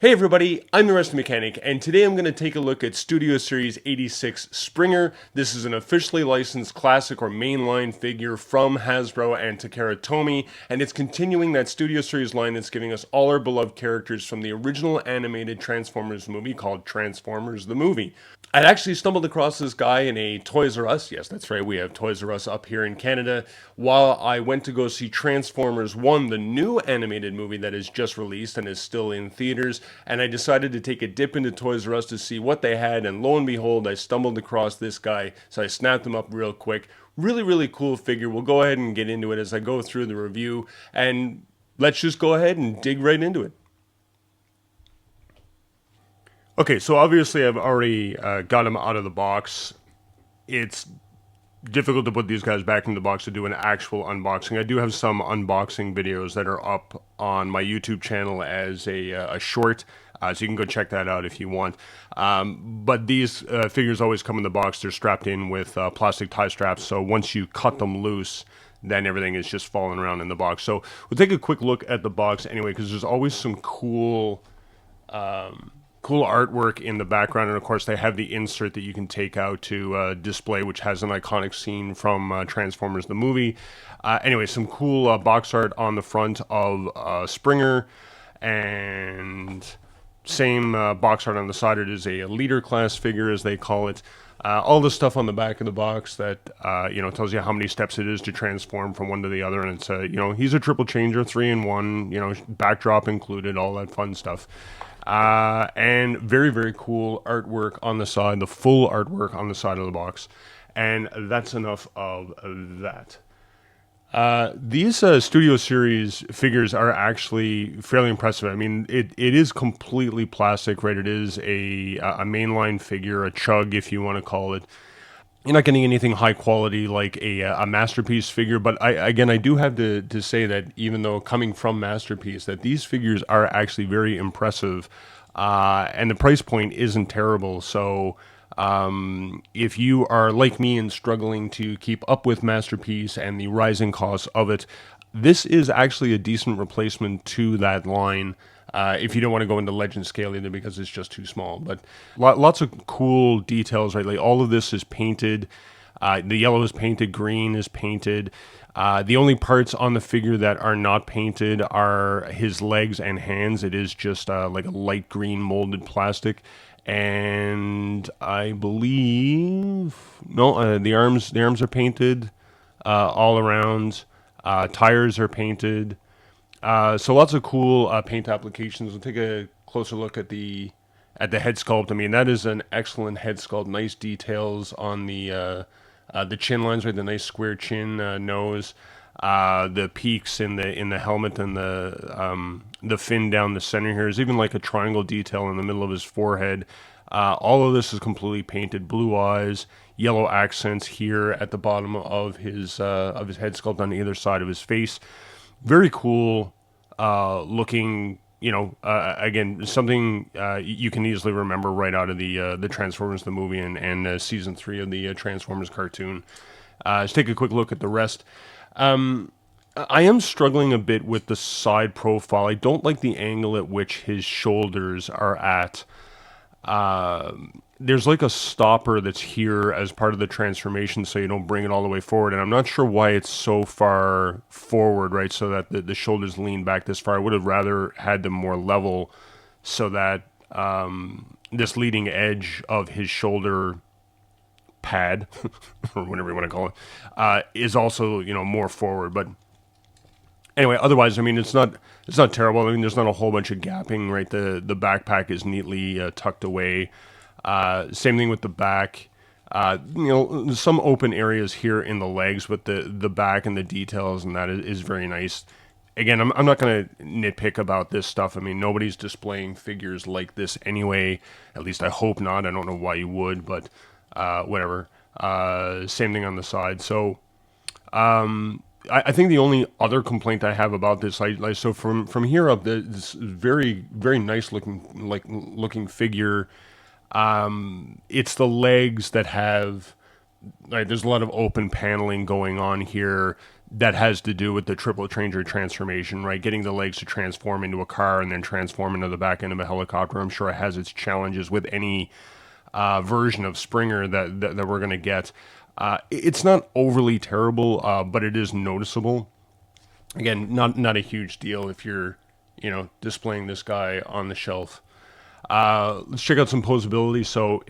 Hey everybody, I'm the Rusty Mechanic, and today I'm going to take a look at Studio Series 86 Springer. This is an officially licensed classic or mainline figure from Hasbro and Takara Tomy, and it's continuing that Studio Series line that's giving us all our beloved characters from the original animated Transformers movie called Transformers the Movie. I'd actually stumbled across this guy in a Toys R Us. Yes, that's right, we have Toys R Us up here in Canada. While I went to go see Transformers 1, the new animated movie that is just released and is still in theaters, and I decided to take a dip into Toys R Us to see what they had, and lo and behold, I stumbled across this guy, so I snapped him up real quick. Really, really cool figure. We'll go ahead and get into it as I go through the review, and let's just go ahead and dig right into it. Okay, so obviously I've already got him out of the box. It's difficult to put these guys back in the box to do an actual unboxing. I do have some unboxing videos that are up on my YouTube channel as a short, so you can go check that out if you want. But these figures always come in the box. They're strapped in with plastic tie straps, so once you cut them loose, then everything is just falling around in the box. So we'll take a quick look at the box anyway, because there's always some cool artwork in the background, and of course they have the insert that you can take out to display, which has an iconic scene from Transformers the movie. Anyway, some cool box art on the front of Springer, and same box art on the side. It is a leader class figure, as they call it. All the stuff on the back of the box that tells you how many steps it is to transform from one to the other, and it's he's a triple changer, 3-in-1, backdrop included, all that fun stuff. And very, very cool artwork on the side, the full artwork on the side of the box. And that's enough of that. These Studio Series figures are actually fairly impressive. I mean, it is completely plastic, right? It is a mainline figure, a chug, if you want to call it. You're not getting anything high quality like a Masterpiece figure, but I do have to say that even though coming from Masterpiece, that these figures are actually very impressive, and the price point isn't terrible. So if you are like me and struggling to keep up with Masterpiece and the rising costs of it, this is actually a decent replacement to that line. If you don't want to go into legend scale either, because it's just too small. But lots of cool details, right? Like all of this is painted. The yellow is painted, green is painted. The only parts on the figure that are not painted are his legs and hands. It is just like a light green molded plastic. And I believe the arms are painted all around. Tires are painted. So lots of cool paint applications. We'll take a closer look at the head sculpt. I mean, that is an excellent head sculpt. Nice details on the chin lines, right? The nice square chin, nose, the peaks in the helmet, and the fin down the center here. There's even like a triangle detail in the middle of his forehead. All of this is completely painted. Blue eyes, yellow accents here at the bottom of his head sculpt on either side of his face. Very cool looking, again, something you can easily remember right out of the Transformers the movie and season 3 of the Transformers cartoon. Let's take a quick look at the rest. I am struggling a bit with the side profile. I don't like the angle at which his shoulders are at. There's like a stopper that's here as part of the transformation, so you don't bring it all the way forward, and I'm not sure why it's so far forward, right, so that the shoulders lean back this far. I would have rather had them more level, so that this leading edge of his shoulder pad, or whatever you want to call it, is also more forward. But anyway, otherwise, I mean, it's not terrible. I mean, there's not a whole bunch of gapping, right? The backpack is neatly tucked away. Same thing with the back. Some open areas here in the legs, but the back and the details and that is very nice. Again, I'm not going to nitpick about this stuff. I mean, nobody's displaying figures like this anyway. At least I hope not. I don't know why you would, but whatever. Same thing on the side. So I think the only other complaint I have about this, so from here up, this very, very nice looking figure. It's the legs that have, there's a lot of open paneling going on here. that has to do with the triple changer transformation, right? Getting the legs to transform into a car and then transform into the back end of a helicopter. I'm sure it has its challenges with any version of Springer that we're going to get. It's not overly terrible, but it is noticeable. Again, not a huge deal if you're, displaying this guy on the shelf. Let's check out some posability. So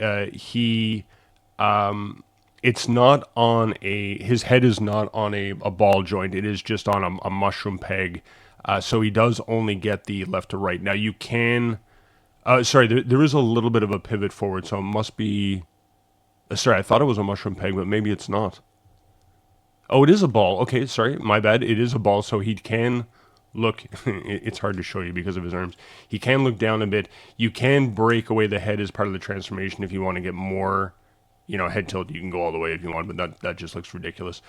it's not on his head is not on a ball joint. It is just on a mushroom peg. So he does only get the left to right. Now you can, sorry, there is a little bit of a pivot forward. So it must be, sorry, I thought it was a mushroom peg, but maybe it's not. Oh, it is a ball. Okay, sorry, my bad. It is a ball, so he can look. It's hard to show you because of his arms. He can look down a bit. You can break away the head as part of the transformation if you want to get more, head tilt. You can go all the way if you want, but that just looks ridiculous.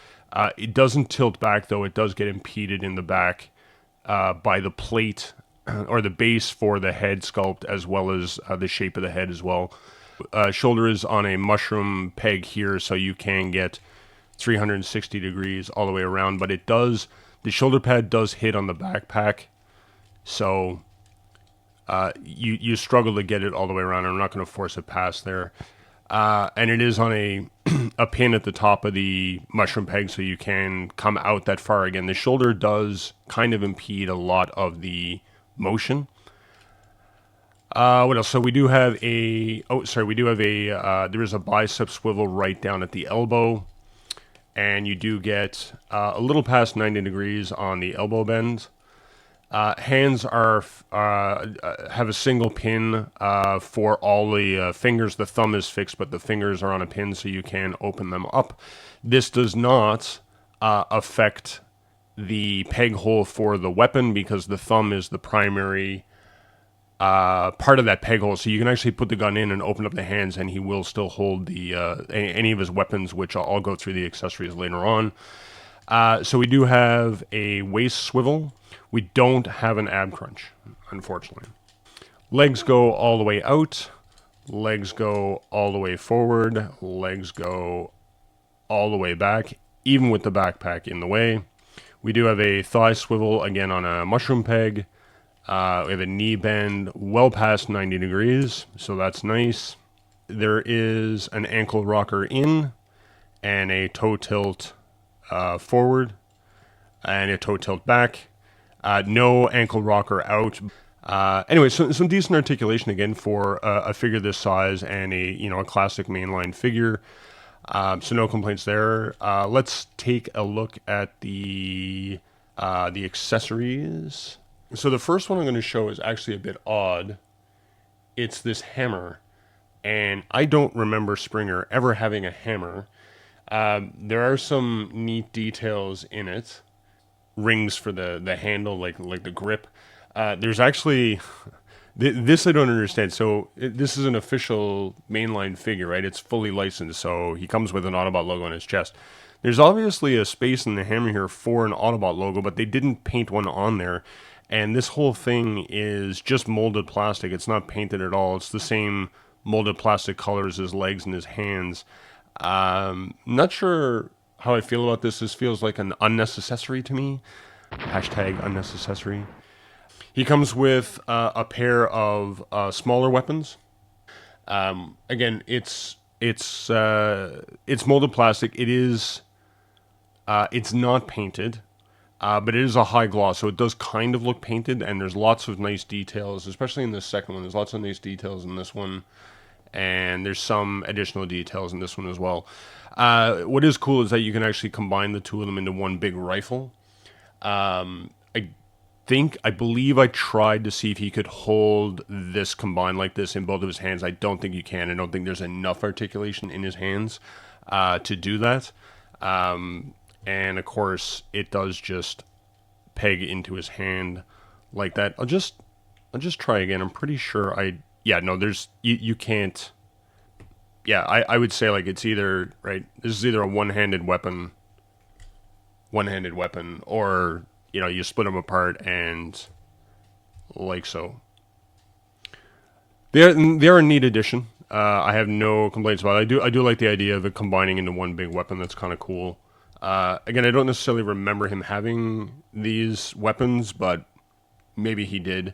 It doesn't tilt back, though. It does get impeded in the back by the plate or the base for the head sculpt, as well as the shape of the head as well. Shoulder is on a mushroom peg here, so you can get 360 degrees all the way around, but the shoulder pad does hit on the backpack, so you struggle to get it all the way around. I'm not going to force it past there. And it is on a a pin at the top of the mushroom peg, so you can come out that far again. The shoulder does kind of impede a lot of the motion. What else? So we do have there is a bicep swivel right down at the elbow. And you do get a little past 90 degrees on the elbow bend. Hands have a single pin for all the fingers. The thumb is fixed, but the fingers are on a pin, so you can open them up. This does not affect the peg hole for the weapon because the thumb is the primary part of that peg hole, so you can actually put the gun in and open up the hands, and he will still hold the any of his weapons, which I'll go through the accessories later on. So we do have a waist swivel. We don't have an ab crunch, unfortunately. Legs go all the way out. Legs go all the way forward. Legs go all the way back, even with the backpack in the way. We do have a thigh swivel, again on a mushroom peg. We have a knee bend well past 90 degrees, so that's nice. There is an ankle rocker in and a toe tilt forward and a toe tilt back. No ankle rocker out. Anyway, so some decent articulation again for a figure this size and a classic mainline figure. So no complaints there. Let's take a look at the accessories. So the first one I'm going to show is actually a bit odd. It's this hammer, and I don't remember Springer ever having a hammer. There are some neat details in it. Rings for the handle, like the grip. There's actually this I don't understand. So this is an official mainline figure, right? It's fully licensed, so he comes with an Autobot logo on his chest. There's obviously a space in the hammer here for an Autobot logo, but they didn't paint one on there. And this whole thing is just molded plastic. It's not painted at all. It's the same molded plastic colors as legs and his hands. Not sure how I feel about this. This feels like an unnecessary to me. Hashtag unnecessary. He comes with a pair of smaller weapons. Again, it's molded plastic. It's not painted. But it is a high gloss, so it does kind of look painted, and there's lots of nice details, especially in this second one. There's lots of nice details in this one, and there's some additional details in this one as well. What is cool is that you can actually combine the two of them into one big rifle. I believe I tried to see if he could hold this combined like this in both of his hands. I don't think you can. I don't think there's enough articulation in his hands to do that. And of course, it does just peg into his hand like that. I'll just try again. I'm pretty sure you can't. Yeah, I would say like it's either, right, this is either a one-handed weapon, or, you split them apart and like so. They're a neat addition. I have no complaints about it. I do like the idea of it combining into one big weapon. That's kind of cool. Again, I don't necessarily remember him having these weapons, but maybe he did.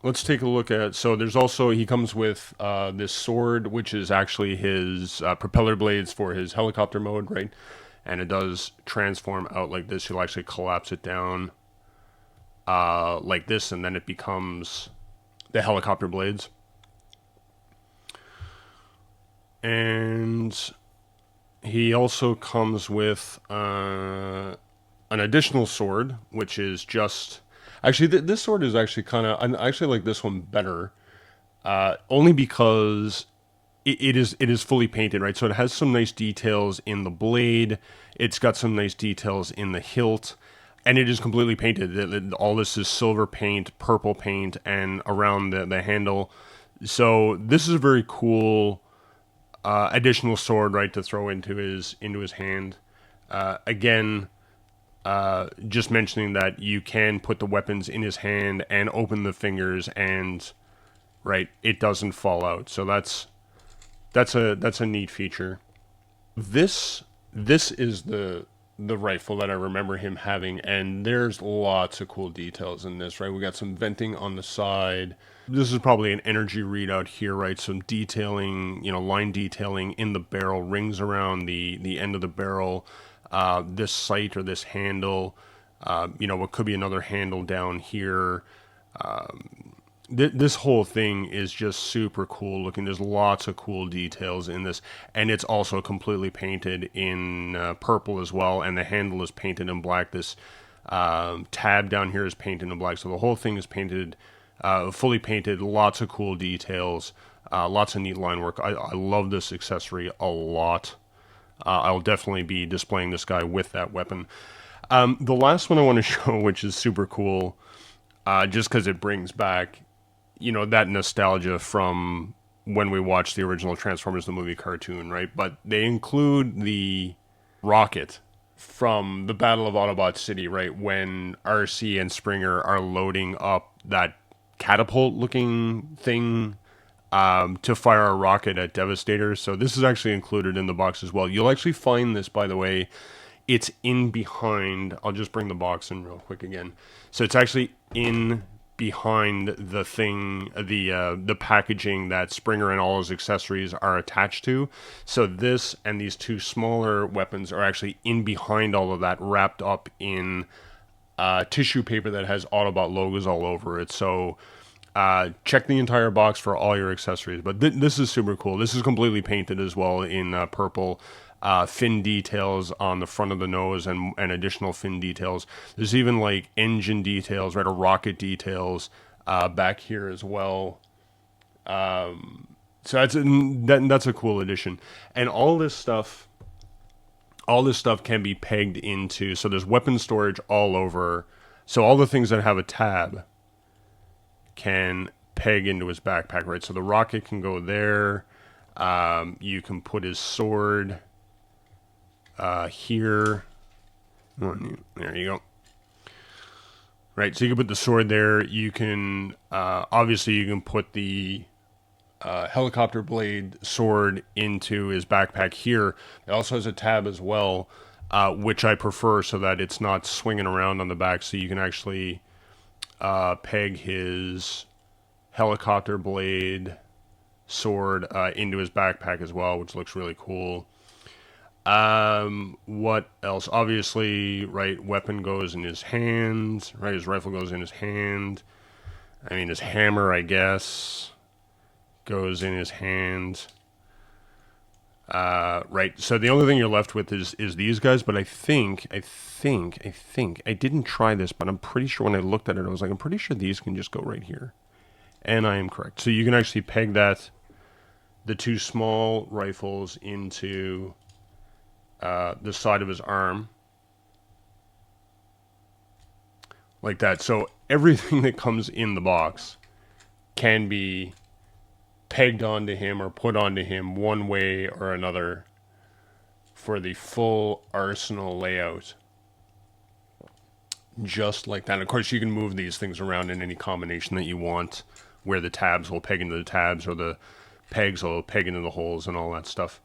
Let's take a look at. So there's also he comes with this sword, which is actually his propeller blades for his helicopter mode, right? And it does transform out like this. You'll actually collapse it down like this, and then it becomes the helicopter blades. And he also comes with an additional sword, which is just actually this sword is actually I actually like this one better, only because it is fully painted, right? So it has some nice details in the blade. It's got some nice details in the hilt, and it is completely painted. All this is silver paint, purple paint, and around the handle. So this is a very cool additional sword, right, to throw into his hand. Again, just mentioning that you can put the weapons in his hand and open the fingers, and right, it doesn't fall out. So that's a neat feature. This is the rifle that I remember him having, and there's lots of cool details in this, right? We got some venting on the side. This is probably an energy readout here, right? Some detailing, line detailing in the barrel, rings around the end of the barrel, this sight or this handle, what could be another handle down here. This whole thing is just super cool looking. There's lots of cool details in this, and it's also completely painted in purple as well, and the handle is painted in black. This tab down here is painted in black, so the whole thing is painted, fully painted. Lots of cool details, lots of neat line work. I love this accessory a lot. I'll definitely be displaying this guy with that weapon. The last one I want to show, which is super cool, just because it brings back that nostalgia from when we watched the original Transformers the movie cartoon, right? But they include the rocket from the Battle of Autobot City, right? When RC and Springer are loading up that catapult looking thing to fire a rocket at Devastator. So this is actually included in the box as well. You'll actually find this, by the way, it's in behind. I'll just bring the box in real quick again. So it's actually in behind the thing, the packaging that Springer and all his accessories are attached to. So this and these two smaller weapons are actually in behind all of that, wrapped up in tissue paper that has Autobot logos all over it. So check the entire box for all your accessories. But this is super cool. This is completely painted as well in purple. Fin details on the front of the nose and additional fin details. There's even like engine details, right, or rocket details back here as well. So that's a cool addition. And all this stuff can be pegged into, so there's weapon storage all over. So all the things that have a tab can peg into his backpack, right? So the rocket can go there. You can put his sword here. There you go. Right, so you can put the sword there. You can obviously you can put the helicopter blade sword into his backpack here. It also has a tab as well, which I prefer so that it's not swinging around on the back. So you can actually peg his helicopter blade sword into his backpack as well, which looks really cool. What else? Obviously, right, weapon goes in his hand, right, his rifle goes in his hand. I mean, his hammer, I guess, goes in his hand. Right, so the only thing you're left with is these guys, but I think, I didn't try this, but I'm pretty sure when I looked at it, I was like, I'm pretty sure these can just go right here. And I am correct. So you can actually peg the two small rifles into the side of his arm like that. So everything that comes in the box can be pegged onto him or put onto him one way or another for the full arsenal layout, just like that. Of course, you can move these things around in any combination that you want, where the tabs will peg into the tabs or the pegs will peg into the holes and all that stuff.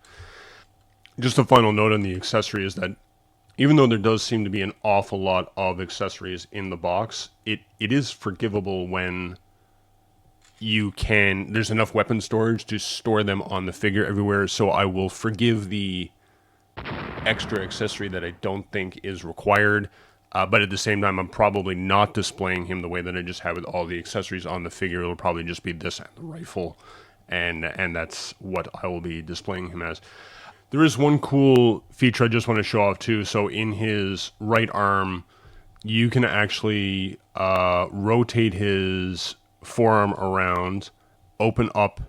Just a final note on the accessory is that even though there does seem to be an awful lot of accessories in the box, it is forgivable when there's enough weapon storage to store them on the figure everywhere. So I will forgive the extra accessory that I don't think is required. But at the same time, I'm probably not displaying him the way that I just have with all the accessories on the figure. It'll probably just be this and the rifle, and that's what I will be displaying him as. There is one cool feature I just want to show off too. So in his right arm, you can actually rotate his forearm around, open up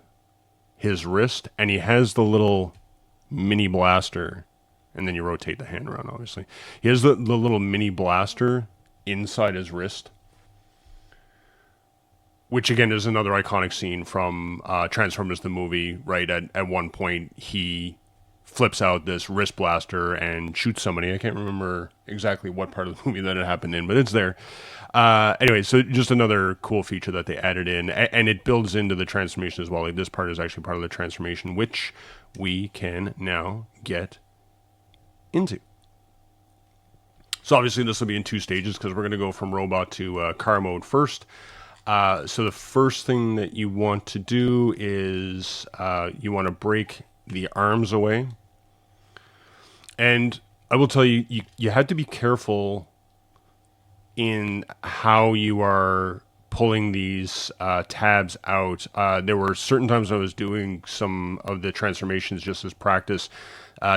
his wrist, and he has the little mini blaster. And then you rotate the hand around, obviously. He has the little mini blaster inside his wrist, which again is another iconic scene from Transformers the movie, right? At one point, he flips out this wrist blaster and shoots somebody. I can't remember exactly what part of the movie that it happened in, but it's there. Anyway, so just another cool feature that they added in, and it builds into the transformation as well. Like this part is actually part of the transformation, which we can now get into. So obviously this will be in two stages because we're going to go from robot to car mode first. So the first thing that you want to do is you want to break the arms away. And I will tell you, you had to be careful in how you are pulling these tabs out. There were certain times I was doing some of the transformations just as practice.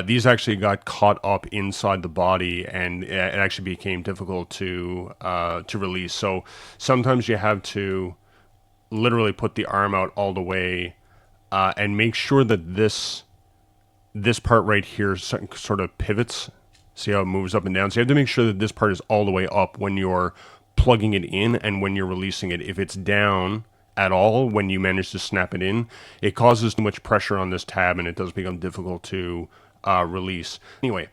These actually got caught up inside the body, and it actually became difficult to release. So sometimes you have to literally put the arm out all the way and make sure that this part right here sort of pivots. See how it moves up and down? So you have to make sure that this part is all the way up when you're plugging it in and when you're releasing it. If it's down at all when you manage to snap it in, it causes too much pressure on this tab and it does become difficult to release. Anyway,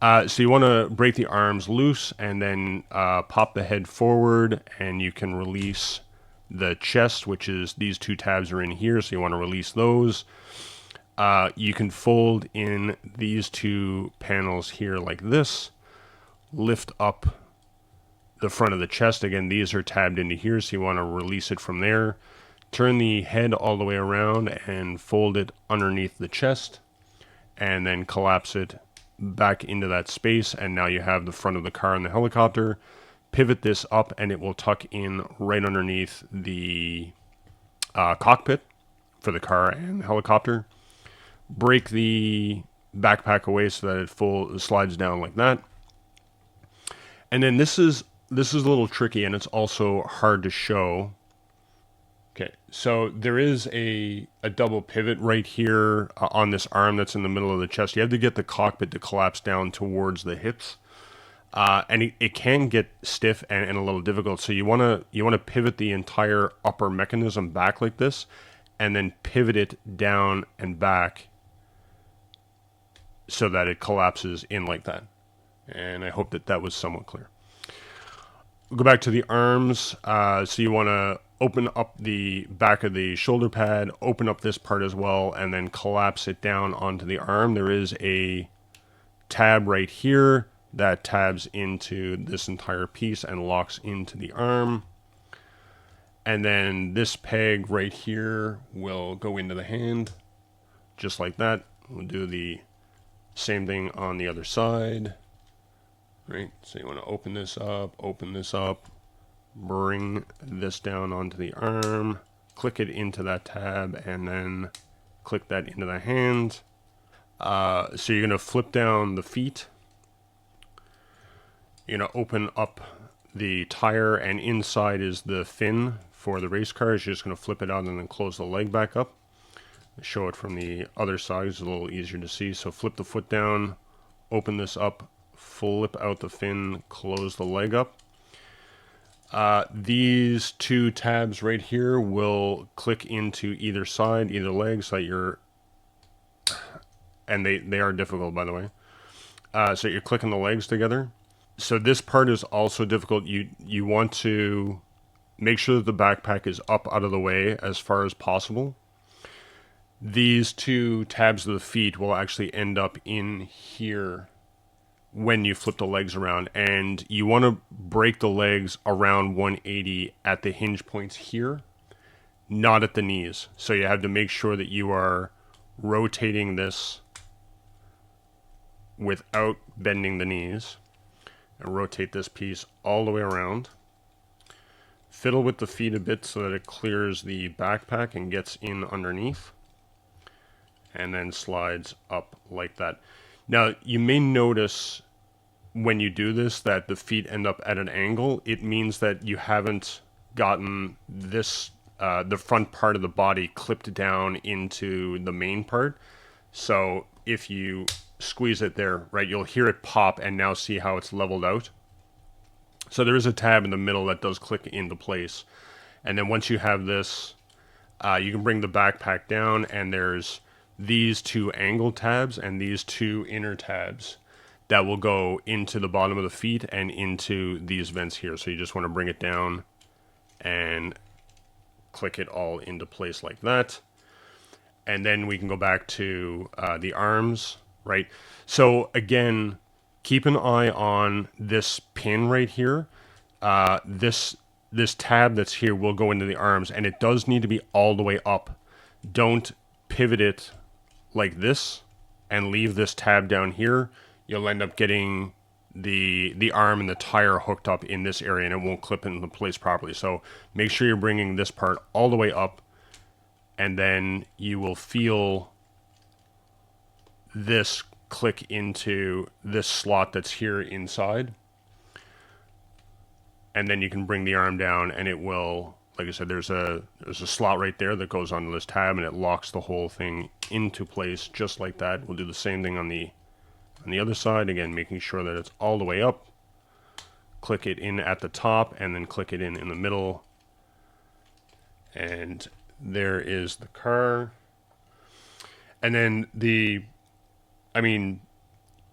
so you want to break the arms loose and then pop the head forward, and you can release the chest, which is these two tabs are in here, so you want to release those. You can fold in these two panels here like this, lift up the front of the chest. Again, these are tabbed into here, so you want to release it from there. Turn the head all the way around and fold it underneath the chest, and then collapse it back into that space, and now you have the front of the car and the helicopter. Pivot this up and it will tuck in right underneath the cockpit for the car and the helicopter. Break the backpack away so that it slides down like that. And then this is a little tricky, and it's also hard to show. Okay, so there is a double pivot right here on this arm that's in the middle of the chest. You have to get the cockpit to collapse down towards the hips, and it can get stiff and a little difficult. So you want to pivot the entire upper mechanism back like this, and then pivot it down and back so that it collapses in like that. And I hope that was somewhat clear. We'll go back to the arms. So you want to open up the back of the shoulder pad, open up this part as well, and then collapse it down onto the arm. There is a tab right here that tabs into this entire piece and locks into the arm. And then this peg right here will go into the hand, just like that. We'll do the same thing on the other side. Right, so you want to open this up, bring this down onto the arm, click it into that tab, and then click that into the hand. So you're going to flip down the feet. You're going to open up the tire, and inside is the fin for the race car. You're just going to flip it out and then close the leg back up. Show it from the other side. It's a little easier to see. So flip the foot down, open this up, flip out the fin, close the leg up. These two tabs right here will click into either side, either leg, so that you're, and they are difficult, by the way. So you're clicking the legs together. So this part is also difficult. You want to make sure that the backpack is up out of the way as far as possible. These two tabs of the feet will actually end up in here when you flip the legs around, and you want to break the legs around 180 at the hinge points here, not at the knees. So you have to make sure that you are rotating this without bending the knees, and rotate this piece all the way around. Fiddle with the feet a bit so that it clears the backpack and gets in underneath, and then slides up like that. Now, you may notice when you do this that the feet end up at an angle. It means that you haven't gotten this, the front part of the body clipped down into the main part. So if you squeeze it there, right, you'll hear it pop and now see how it's leveled out. So there is a tab in the middle that does click into place. And then once you have this, you can bring the backpack down, and there's these two angle tabs and these two inner tabs that will go into the bottom of the feet and into these vents here. So you just want to bring it down and click it all into place like that. And then we can go back to the arms, right? So again, keep an eye on this pin right here. This tab that's here will go into the arms, and it does need to be all the way up. Don't pivot it like this and leave this tab down here. You'll end up getting the arm and the tire hooked up in this area, and it won't clip into place properly. So make sure you're bringing this part all the way up, and then you will feel this click into this slot that's here inside. And then you can bring the arm down, and it will, like I said, there's a slot right there that goes onto this tab, and it locks the whole thing into place just like that. We'll do the same thing on the other side, again making sure that it's all the way up. Click it in at the top, and then click it in the middle. And there is the car. And then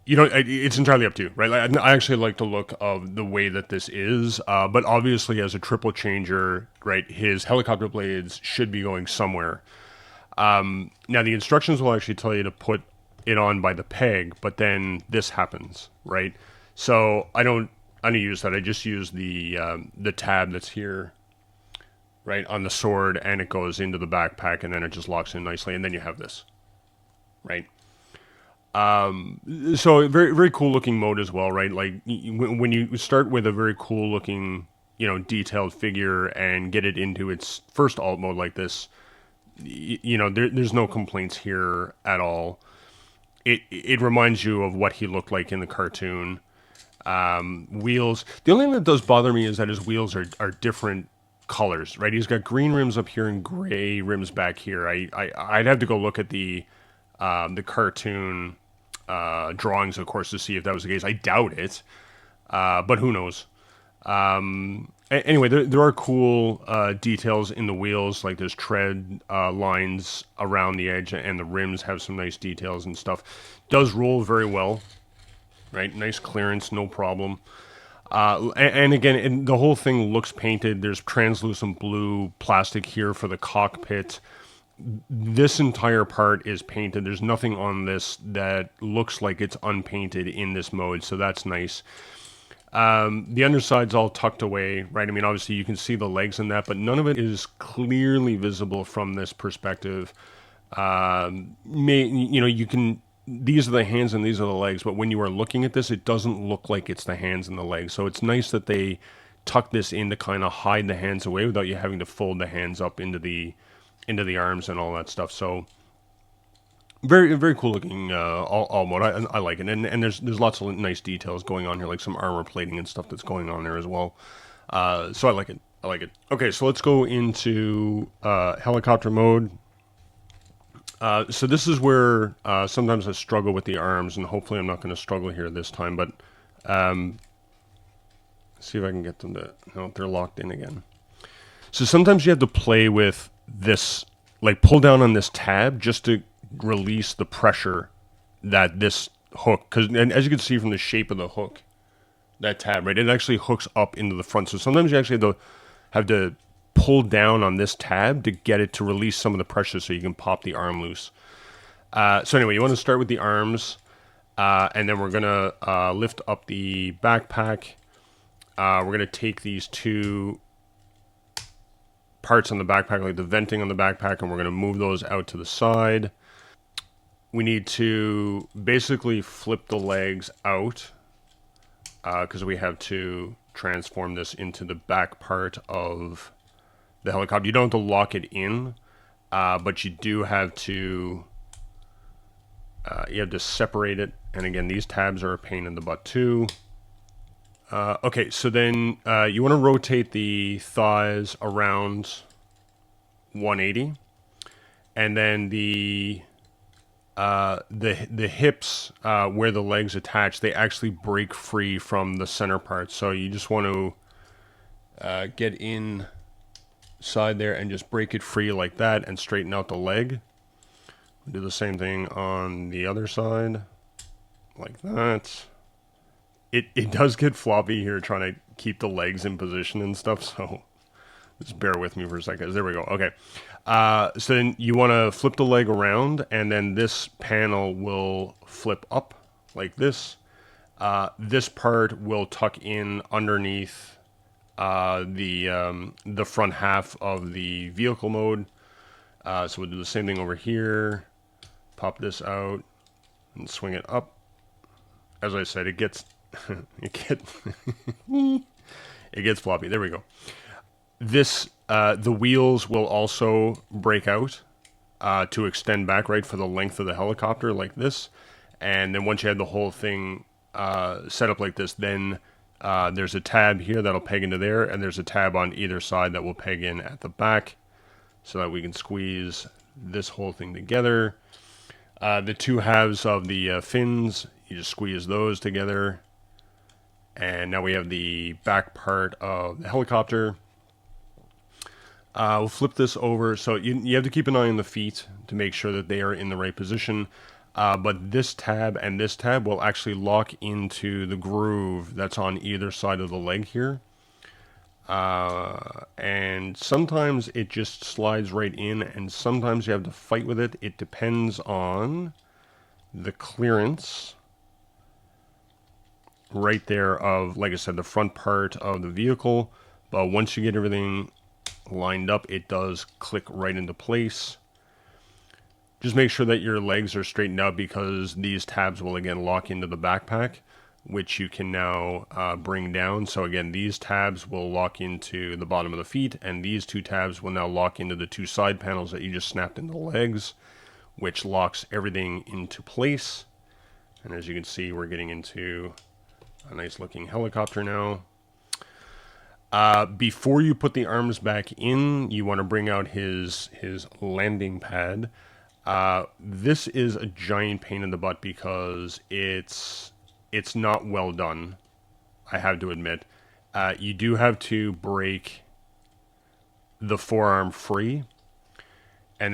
it's entirely up to you, right? Like, I actually like the look of the way that this is, but obviously as a triple changer, right, his helicopter blades should be going somewhere. Now the instructions will actually tell you to put it on by the peg, but then this happens, right? So I don't use that. I just use the tab that's here, right, on the sword, and it goes into the backpack, and then it just locks in nicely, and then you have this, right? So very, very cool looking mode as well, right? Like when you start with a very cool looking, detailed figure and get it into its first alt mode like this, there's no complaints here at all. It reminds you of what he looked like in the cartoon. Wheels. The only thing that does bother me is that his wheels are different colors, right? He's got green rims up here and gray rims back here. I'd have to go look at the cartoon drawings, of course, to see if that was the case. I doubt it, but who knows? Anyway, there are cool details in the wheels, like there's tread lines around the edge, and the rims have some nice details and stuff. Does roll very well, right? Nice clearance, no problem. And again, the whole thing looks painted. There's translucent blue plastic here for the cockpit. This entire part is painted. There's nothing on this that looks like it's unpainted in this mode, so that's nice. The underside's all tucked away, right? I mean, obviously you can see the legs in that, but none of it is clearly visible from this perspective. You can, these are the hands and these are the legs, but when you are looking at this, it doesn't look like it's the hands and the legs. So it's nice that they tuck this in to kind of hide the hands away without you having to fold the hands up into the arms and all that stuff. So very, very cool looking all mode. I like it, and there's lots of nice details going on here, like some armor plating and stuff that's going on there as well. So I like it. Okay, so let's go into helicopter mode. So this is where sometimes I struggle with the arms, and hopefully I'm not going to struggle here this time. But see if I can get them to. No, they're locked in again. So sometimes you have to play with this, like pull down on this tab just to release the pressure that this hook, and as you can see from the shape of the hook, that tab, right, it actually hooks up into the front. So sometimes you actually have to pull down on this tab to get it to release some of the pressure so you can pop the arm loose. So anyway, you want to start with the arms. And then we're going to lift up the backpack. We're going to take these two parts on the backpack, like the venting on the backpack, and we're going to move those out to the side. We need to basically flip the legs out because we have to transform this into the back part of the helicopter. You don't have to lock it in, but you do have to separate it. And again, these tabs are a pain in the butt too. Okay, so then you want to rotate the thighs around 180, and then the hips where the legs attach, they actually break free from the center part. So you just want to get inside there and just break it free like that and straighten out the leg. Do the same thing on the other side, like that. It does get floppy here trying to keep the legs in position and stuff, so just bear with me for a second. There we go. Okay. So then you want to flip the leg around, and then this panel will flip up like this. This part will tuck in underneath the front half of the vehicle mode. So we'll do the same thing over here. Pop this out and swing it up. As I said, it gets it gets floppy. There we go. This the wheels will also break out to extend back right for the length of the helicopter like this. And then once you have the whole thing set up like this, then there's a tab here that'll peg into there, and there's a tab on either side that will peg in at the back so that we can squeeze this whole thing together. The two halves of the fins, you just squeeze those together. And now we have the back part of the helicopter. We'll flip this over. So you have to keep an eye on the feet to make sure that they are in the right position. But this tab and this tab will actually lock into the groove that's on either side of the leg here. And sometimes it just slides right in, and sometimes you have to fight with it. It depends on the clearance right there of, like I said, the front part of the vehicle. But once you get everything lined up, it does click right into place. Just make sure that your legs are straightened out, because these tabs will again lock into the backpack, which you can now bring down. So again, these tabs will lock into the bottom of the feet, and these two tabs will now lock into the two side panels that you just snapped into the legs, which locks everything into place. And as you can see, we're getting into a nice looking helicopter now. Before you put the arms back in, you want to bring out his landing pad. This is a giant pain in the butt because it's not well done, I have to admit. You do have to break the forearm free, and then